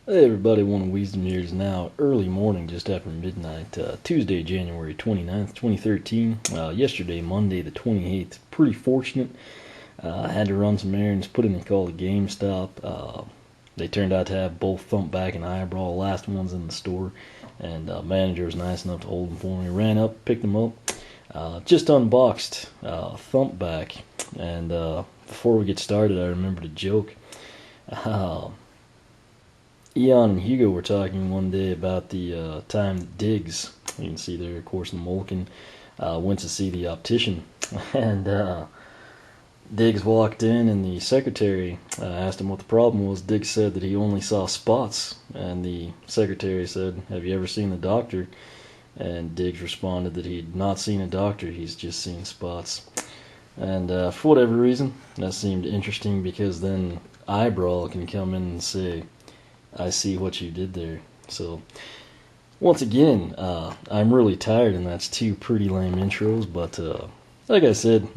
Hey everybody, one of Wisdom here is now early morning, just after midnight, Tuesday, January 29th, 2013. Yesterday, Monday the 28th, pretty fortunate. I had to run some errands, put in a call to GameStop. They turned out to have both Thumpback and Eye-Brawl, last ones in the store, and manager was nice enough to hold them for me. Ran up, picked them up, just unboxed Thumpback, and before we get started, I remembered a joke. Eon and Hugo were talking one day about the time that Diggs, you can see there, of course, the Molken, went to see the optician. And Diggs walked in, and the secretary asked him what the problem was. Diggs said that he only saw spots. And the secretary said, "Have you ever seen the doctor?" And Diggs responded that he'd not seen a doctor, he's just seen spots. And for whatever reason, that seemed interesting, because then Eye-Brawl can come in and say, "I see what you did there." So, once again, I'm really tired, and that's two pretty lame intros, but like I said,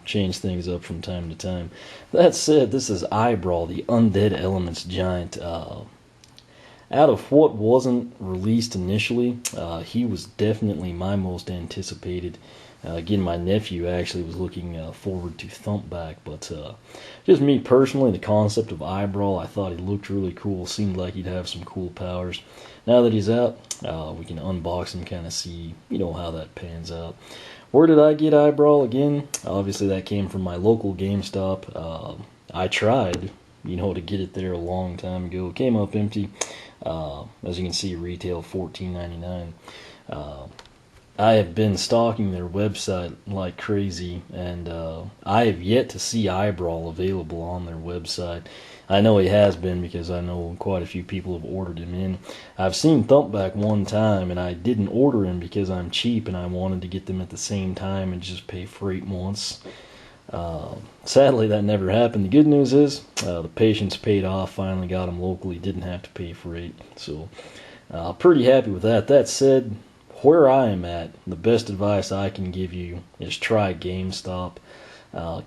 change things up from time to time. That said, this is Eye-Brawl, the Undead Elements Giant. Out of what wasn't released initially, he was definitely my most anticipated. Again, my nephew actually was looking forward to Thumpback, but just me personally, the concept of Eye-Brawl, I thought he looked really cool, seemed like he'd have some cool powers. Now that he's out, we can unbox and kind of see, how that pans out. Where did I get Eye-Brawl again? Obviously, that came from my local GameStop. I tried, to get it there a long time ago. It came up empty. As you can see, retail $14.99. I have been stalking their website like crazy, and I have yet to see Eye-Brawl available on their website. I know he has been, because I know quite a few people have ordered him in. I've seen Thumpback one time, and I didn't order him because I'm cheap and I wanted to get them at the same time and just pay freight once. Sadly, that never happened. The good news is the patience paid off. Finally got him locally, didn't have to pay freight. So pretty happy with that. That said, where I am at, the best advice I can give you is try GameStop.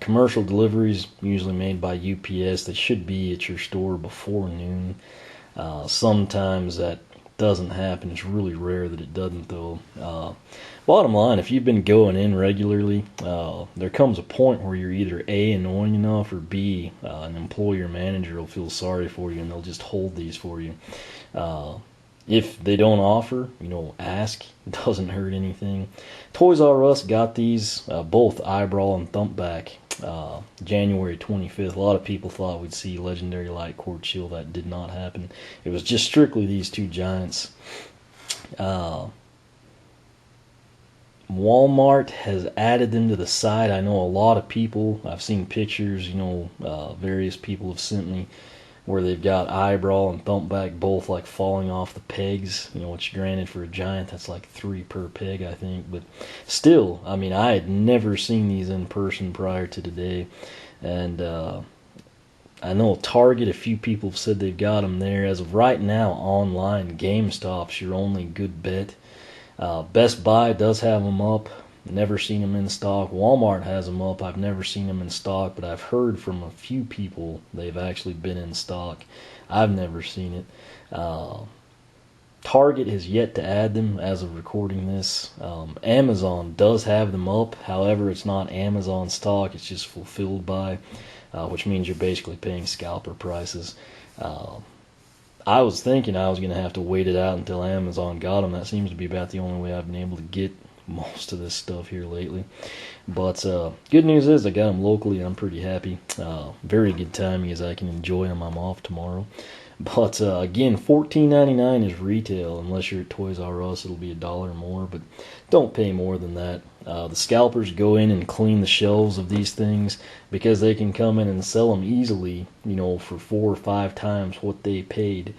Commercial deliveries, usually made by UPS, they should be at your store before noon. Sometimes that doesn't happen. It's really rare that it doesn't, though. Bottom line, if you've been going in regularly, there comes a point where you're either A, annoying enough, or B, an employer manager will feel sorry for you and they'll just hold these for you. If they don't offer, ask. It doesn't hurt anything. Toys R Us got these, both Eye-Brawl and Thumpback, January 25th. A lot of people thought we'd see Legendary Light Cord Chill. That did not happen. It was just strictly these two giants. Walmart has added them to the site. I know a lot of people, I've seen pictures, various people have sent me, where they've got Eye-Brawl and Thumpback both like falling off the pegs, which granted for a giant that's like 3 per peg, I think, but still, I had never seen these in person prior to today. And I know Target, a few people have said they've got them there. As of right now, online, GameStop's your only good bet. Best Buy does have them up. Never seen them in stock. Walmart has them up. I've never seen them in stock, but I've heard from a few people they've actually been in stock. I've never seen it. Target has yet to add them as of recording this. Amazon does have them up. However, it's not Amazon stock. It's just fulfilled by, which means you're basically paying scalper prices. I was thinking I was going to have to wait it out until Amazon got them. That seems to be about the only way I've been able to get most of this stuff here lately. But good news is I got them locally, and I'm pretty happy. Very good timing, as I can enjoy them. I'm off tomorrow. But again, $14.99 is retail. Unless you're at Toys R Us, it'll be $1 more, but don't pay more than that. The scalpers go in and clean the shelves of these things, because they can come in and sell them easily, for 4 or 5 times what they paid.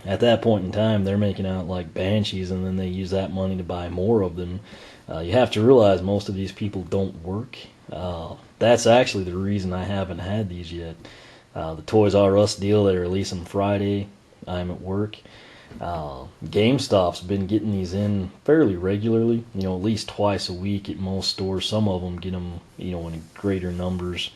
At that point in time, they're making out like banshees, and then they use that money to buy more of them. You have to realize most of these people don't work. That's actually the reason I haven't had these yet. The Toys R Us deal, they release them Friday. I'm at work. GameStop's been getting these in fairly regularly, at least twice a week at most stores. Some of them get them, in greater numbers.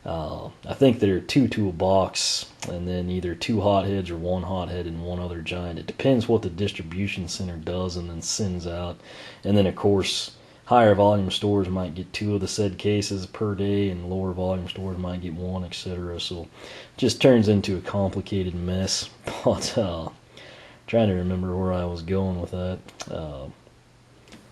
I think there are 2 to a box, and then either 2 hotheads or 1 hothead and 1 other giant. It depends what the distribution center does and then sends out. And then, of course, higher volume stores might get 2 of the said cases per day, and lower volume stores might get 1, etc. So it just turns into a complicated mess. But trying to remember where I was going with that.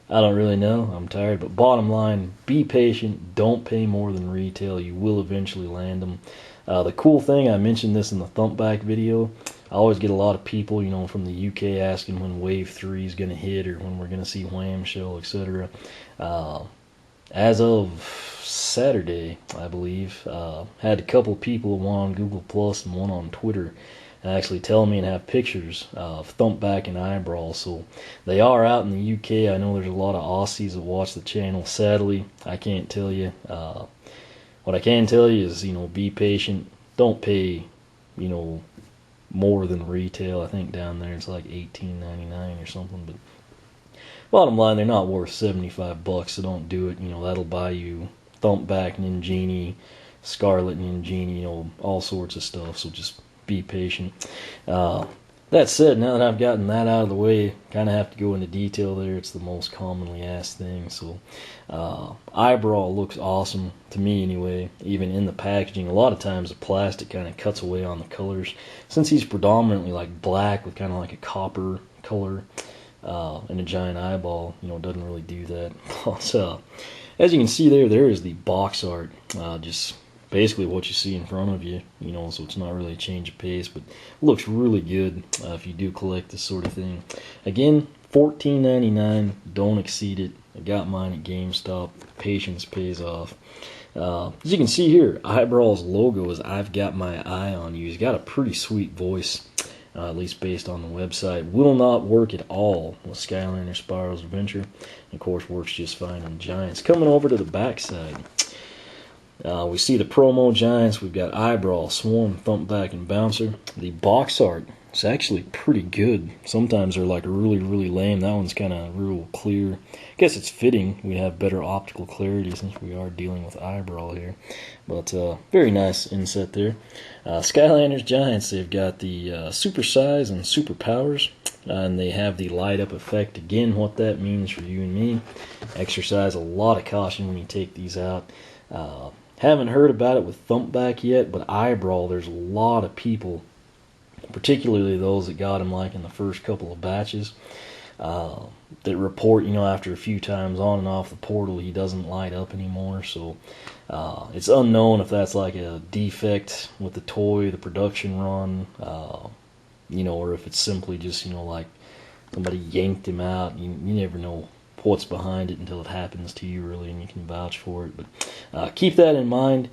I don't really know. I'm tired. But bottom line, be patient. Don't pay more than retail. You will eventually land them. The cool thing, I mentioned this in the Thumpback video, I always get a lot of people, from the UK asking when Wave 3 is going to hit or when we're going to see Wham Shell, etc. As of Saturday, I believe, had a couple people, one on Google Plus and one on Twitter, actually tell me and have pictures of Thumpback and Eye-Brawl. So they are out in the UK. I know there's a lot of Aussies that watch the channel. Sadly, I can't tell you. What I can tell you is, be patient. Don't pay, more than retail. I think down there it's like $18.99 or something. But bottom line, they're not worth $75, so don't do it. That'll buy you Thumpback, Ninjini, Scarlet Ninjini, all sorts of stuff. So just be patient. That said, now that I've gotten that out of the way, kind of have to go into detail there. It's the most commonly asked thing. So Eye-Brawl looks awesome to me anyway, even in the packaging. A lot of times the plastic kind of cuts away on the colors. Since he's predominantly like black with kind of like a copper color and a giant eyeball, it doesn't really do that. But as you can see there is the box art. Just basically what you see in front of you, so it's not really a change of pace, but it looks really good if you do collect this sort of thing. Again, $14.99, don't exceed it. I got mine at GameStop. Patience pays off. As you can see here, Eye-Brawl's logo is "I've got my eye on you." He's got a pretty sweet voice, at least based on the website. Will not work at all with Skylanders Spiral's Adventure. And of course, works just fine on Giants. Coming over to the backside, we see the promo Giants. We've got Eye-Brawl, Swarm, Thumpback, and Bouncer. The box art is actually pretty good. Sometimes they're like really, really lame. That one's kind of real clear. I guess it's fitting. We have better optical clarity since we are dealing with Eye-Brawl here. But very nice inset there. Skylanders Giants, they've got the super size and super powers. And they have the light up effect. Again, what that means for you and me. Exercise a lot of caution when you take these out. Haven't heard about it with Thumpback yet, but Eye-Brawl, there's a lot of people, particularly those that got him like in the first couple of batches, that report, after a few times on and off the portal, he doesn't light up anymore. So it's unknown if that's like a defect with the toy, the production run, or if it's simply just, like somebody yanked him out. You never know what's behind it until it happens to you, really, and you can vouch for it. But keep that in mind.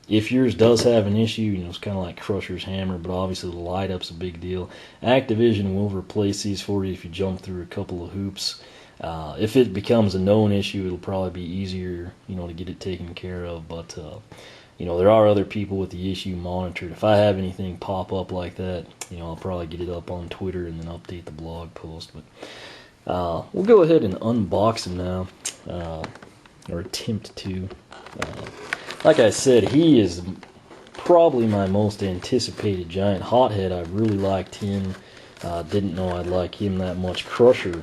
If yours does have an issue, it's kind of like Crusher's hammer, but obviously the light up's a big deal. Activision will replace these for you if you jump through a couple of hoops. If it becomes a known issue, it'll probably be easier, to get it taken care of. But there are other people with the issue monitored. If I have anything pop up like that, I'll probably get it up on Twitter and then update the blog post. But we'll go ahead and unbox him now, or attempt to. Like I said, he is probably my most anticipated giant. Hothead, I really liked him. Didn't know I'd like him that much. Crusher,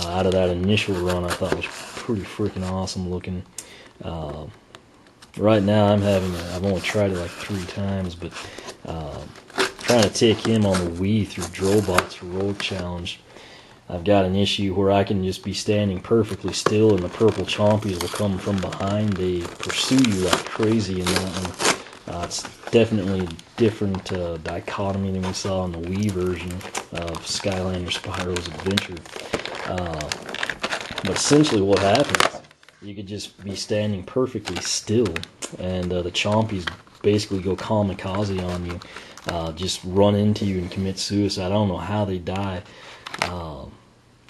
out of that initial run, I thought was pretty freaking awesome looking. Right now, I've only tried it like 3 times, but trying to take him on the Wii through Drillbots Road Challenge. I've got an issue where I can just be standing perfectly still and the purple chompies will come from behind. They pursue you like crazy in that one. It's definitely a different dichotomy than we saw in the Wii version of Skylanders Spiral's Adventure. But essentially what happens, you could just be standing perfectly still and the chompies basically go kamikaze on you, just run into you and commit suicide. I don't know how they die.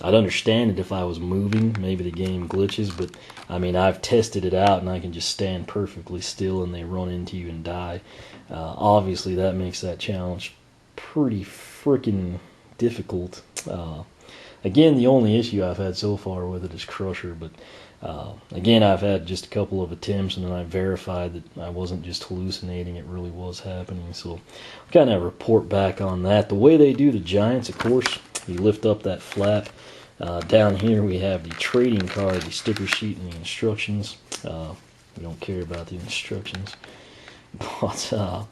I'd understand it if I was moving. Maybe the game glitches, but I've tested it out and I can just stand perfectly still and they run into you and die. Obviously that makes that challenge pretty freaking difficult. Again, the only issue I've had so far with it is Crusher, but Again, I've had just a couple of attempts, and then I verified that I wasn't just hallucinating, it really was happening. So I'll kind of report back on that. The way they do the giants, of course, you lift up that flap. Down here we have the trading card, the sticker sheet, and the instructions. We don't care about the instructions. But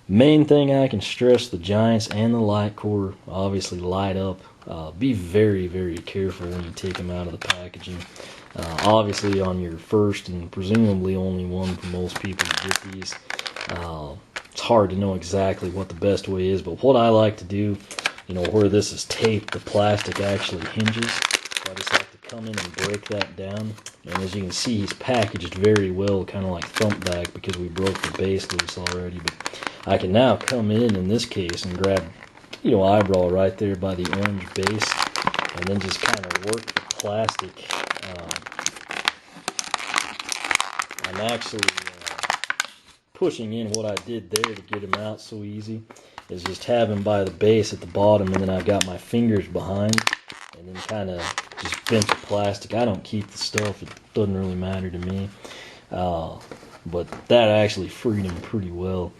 main thing I can stress, the giants and the light core obviously light up. Be very, very careful when you take them out of the packaging. Obviously on your first and presumably only one for most people to get these. It's hard to know exactly what the best way is, but what I like to do, where this is taped, the plastic actually hinges. So I just like to come in and break that down. And as you can see, he's packaged very well, kind of like Thumpback, because we broke the base loose already. But I can now come in this case, and grab, Eye-Brawl right there by the orange base, and then just kind of work the plastic. I'm actually pushing in what I did there to get him out so easy, is just have him by the base at the bottom, and then I've got my fingers behind, and then kind of just bent the plastic. I don't keep the stuff, it doesn't really matter to me, but that actually freed him pretty well.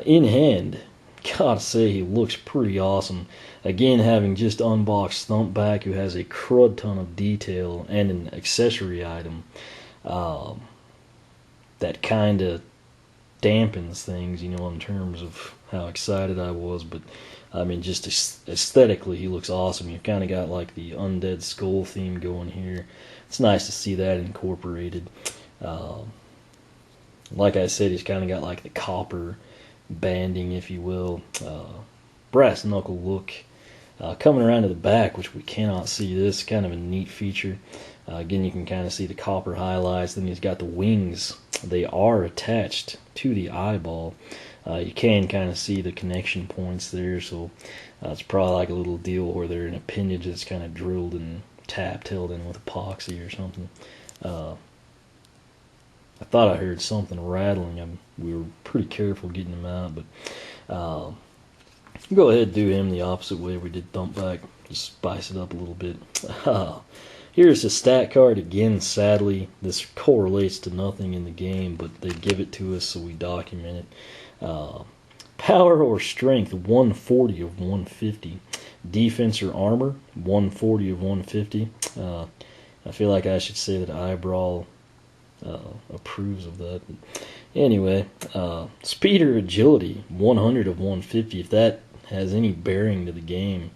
In hand, gotta say he looks pretty awesome. Again, having just unboxed Thumpback, who has a crud ton of detail and an accessory item, that kind of dampens things, in terms of how excited I was. But I mean, just aesthetically, he looks awesome. You've kind of got like the Undead skull theme going here. It's nice to see that incorporated. Like I said, he's kind of got like the copper banding, if you will, brass knuckle look. Coming around to the back, which we cannot see, this kind of a neat feature. Again, you can kind of see the copper highlights. Then he's got the wings. They are attached to the eyeball. You can kind of see the connection points there, so it's probably like a little deal where they're an appendage that's kind of drilled and tapped, held in with epoxy or something. I thought I heard something rattling. We were pretty careful getting him out, but go ahead and do him the opposite way we did Thumpback. Just spice it up a little bit. Here's the stat card. Again, sadly, this correlates to nothing in the game, but they give it to us so we document it. Power or strength, 140 of 150. Defense or armor, 140 of 150. I feel like I should say that Eye-Brawl approves of that. But anyway, speed or agility, 100 of 150. If that has any bearing to the game,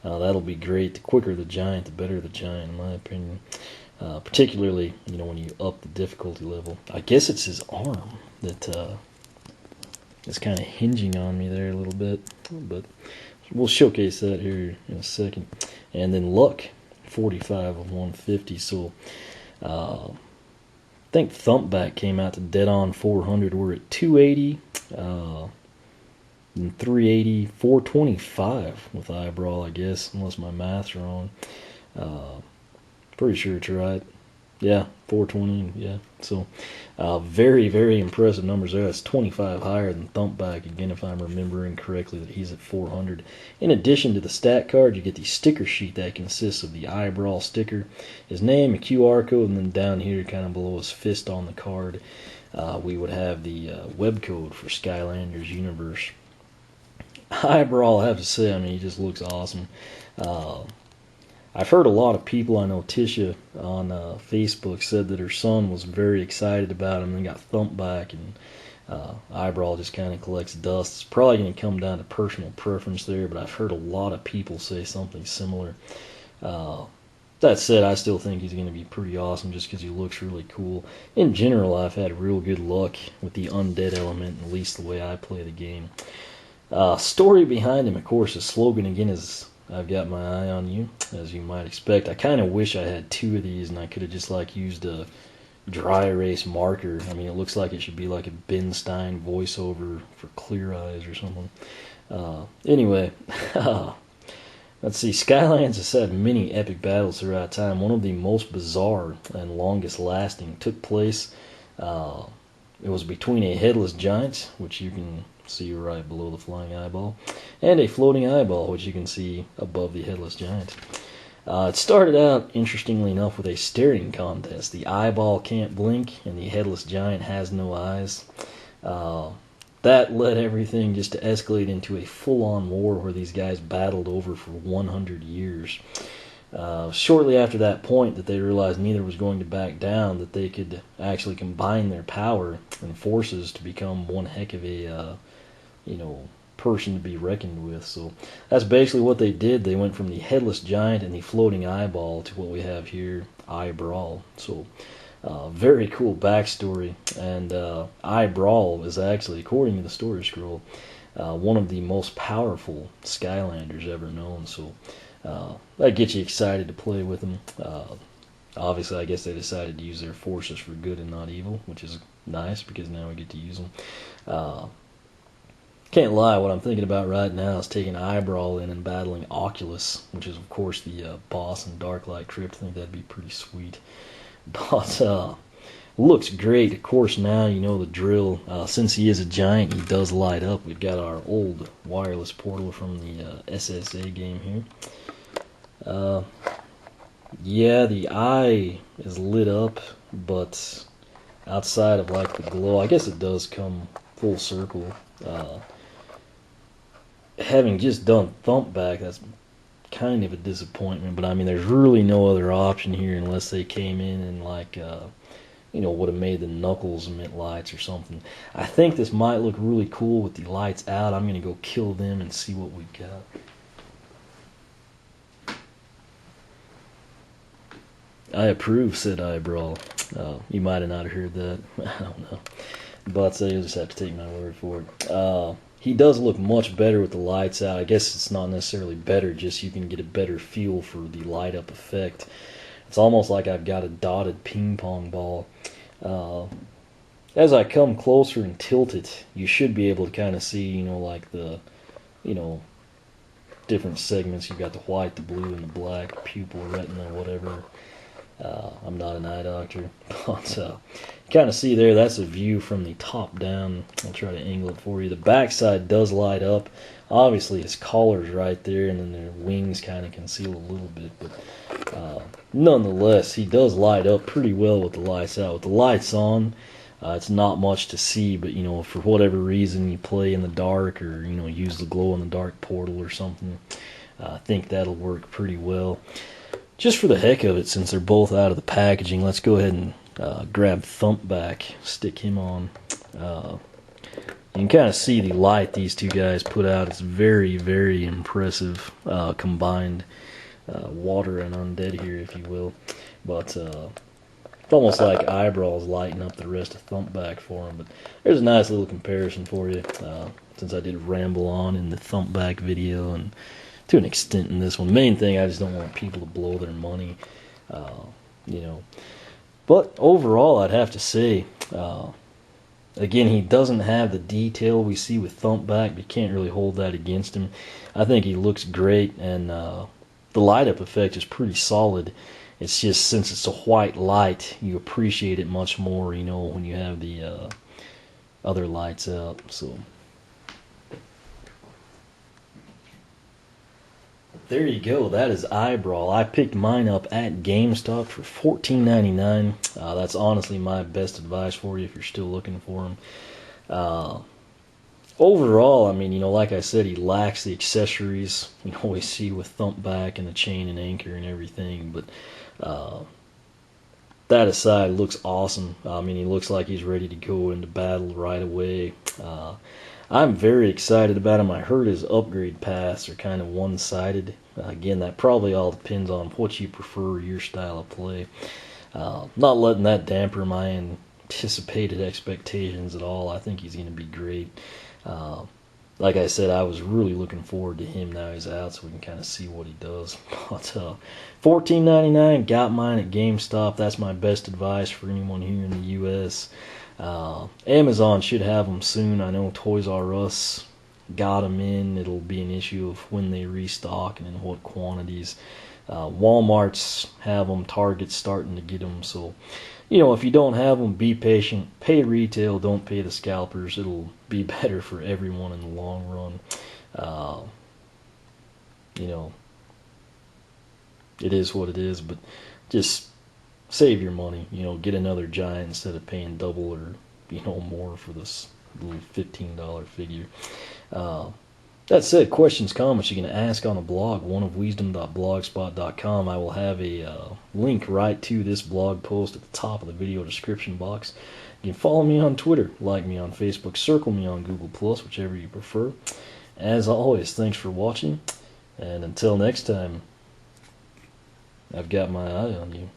that'll be great. The quicker the giant, the better the giant, in my opinion. Particularly, when you up the difficulty level. I guess it's his arm that is kind of hinging on me there a little bit, but we'll showcase that here in a second. And then luck, 45 of 150. So I think Thumpback came out to dead on 400. We're at 280. And 380, 425 with Eye-Brawl, I guess, unless my math's wrong. Pretty sure it's right. Yeah, 420, yeah. So, very, very impressive numbers there. That's 25 higher than Thumpback, again, if I'm remembering correctly, that he's at 400. In addition to the stat card, you get the sticker sheet that consists of the Eye-Brawl sticker, his name, a QR code, and then down here, kind of below his fist on the card, we would have the web code for Skylanders Universe. Eye-Brawl, I have to say, he just looks awesome. I've heard a lot of people, I know Tisha on Facebook said that her son was very excited about him and got Thumpback, and Eye-Brawl just kind of collects dust. It's probably going to come down to personal preference there, but I've heard a lot of people say something similar. That said, I still think he's going to be pretty awesome just because he looks really cool. In general, I've had real good luck with the Undead element, at least the way I play the game. Story behind him, of course, his slogan again is, I've got my eye on you, as you might expect. I kind of wish I had two of these and I could have just used a dry erase marker. It looks like it should be like a Ben Stein voiceover for Clear Eyes or something. Anyway, let's see. Skylands has had many epic battles throughout time. One of the most bizarre and longest lasting took place. It was between a headless giant, which you can see right below the flying eyeball, and a floating eyeball, which you can see above the headless giant. It started out, interestingly enough, with a staring contest. The eyeball can't blink, and the headless giant has no eyes. That led everything just to escalate into a full-on war where these guys battled over for 100 years. Shortly after that point that they realized neither was going to back down, that they could actually combine their power and forces to become one heck of a, person to be reckoned with. So that's basically what they did. They went from the headless giant and the floating eyeball to what we have here, Eye-Brawl. So very cool backstory. And Eye-Brawl is actually, according to the story scroll, one of the most powerful Skylanders ever known. So that gets you excited to play with them. Obviously, I guess they decided to use their forces for good and not evil, which is nice because now we get to use them. Can't lie, what I'm thinking about right now is taking Eye-Brawl in and battling Oculus, which is, of course, the boss in Darklight Crypt. I think that'd be pretty sweet. But looks great. Of course, now you know the drill. Since he is a giant, he does light up. We've got our old wireless portal from the SSA game here. Yeah, the eye is lit up, but outside of like the glow, I guess it does come full circle. Having just done Thumpback, that's kind of a disappointment, but I mean, there's really no other option here unless they came in and like, would have made the knuckles emit lights or something. I think this might look really cool with the lights out. I'm going to go kill them and see what we got. I approve, said Eye-Brawl. You might have not heard that. I don't know. But you'll just have to take my word for it. He does look much better with the lights out. I guess it's not necessarily better, just you can get a better feel for the light up effect. It's almost like I've got a dotted ping pong ball. As I come closer and tilt it, you should be able to kind of see, like the, different segments. You've got the white, the blue, and the black, pupil, retina, whatever. I'm not an eye doctor, but you kind of see there, that's a view from the top down. I'll try to angle it for you. The backside does light up. Obviously, his collar's right there, and then their wings kind of conceal a little bit, but nonetheless, he does light up pretty well with the lights out. With the lights on, it's not much to see, but, for whatever reason you play in the dark or, use the glow-in-the-dark portal or something, I think that'll work pretty well. Just for the heck of it, since they're both out of the packaging, let's go ahead and grab Thumpback, stick him on. You can kind of see the light these two guys put out. It's very, very impressive, combined water and undead here, if you will. But it's almost like Eye-Brawl's lighting up the rest of Thumpback for him. But there's a nice little comparison for you, since I did ramble on in the Thumpback video, and to an extent in this one. Main thing, I just don't want people to blow their money, But overall, I'd have to say, again, he doesn't have the detail we see with Thumpback, but you can't really hold that against him. I think he looks great, and the light-up effect is pretty solid. It's just, since it's a white light, you appreciate it much more, when you have the other lights out, so... There you go. That is Eye-Brawl. I picked mine up at GameStop for $14.99. That's honestly my best advice for you if you're still looking for them. Overall, I mean, like I said, he lacks the accessories you always see with Thumpback and the chain and anchor and everything. But that aside, looks awesome. I mean, he looks like he's ready to go into battle right away. I'm very excited about him. I heard his upgrade paths are kind of one-sided. Again, that probably all depends on what you prefer, your style of play. Not letting that damper my anticipated expectations at all. I think he's going to be great. Like I said, I was really looking forward to him. Now he's out, so we can kind of see what he does. But $14.99, got mine at GameStop. That's my best advice for anyone here in the U.S. Amazon should have them soon. I know Toys R Us got them in. It'll be an issue of when they restock and in what quantities. Walmart's have them. Target's starting to get them. So, if you don't have them, be patient. Pay retail. Don't pay the scalpers. It'll be better for everyone in the long run. it is what it is. But just save your money. Get another giant instead of paying double or more for this little $15 figure. That said, questions, comments you can ask on the blog, oneofwisdom.blogspot.com. I will have a link right to this blog post at the top of the video description box. You can follow me on Twitter, like me on Facebook, circle me on Google+, whichever you prefer. As always, thanks for watching, and until next time, I've got my eye on you.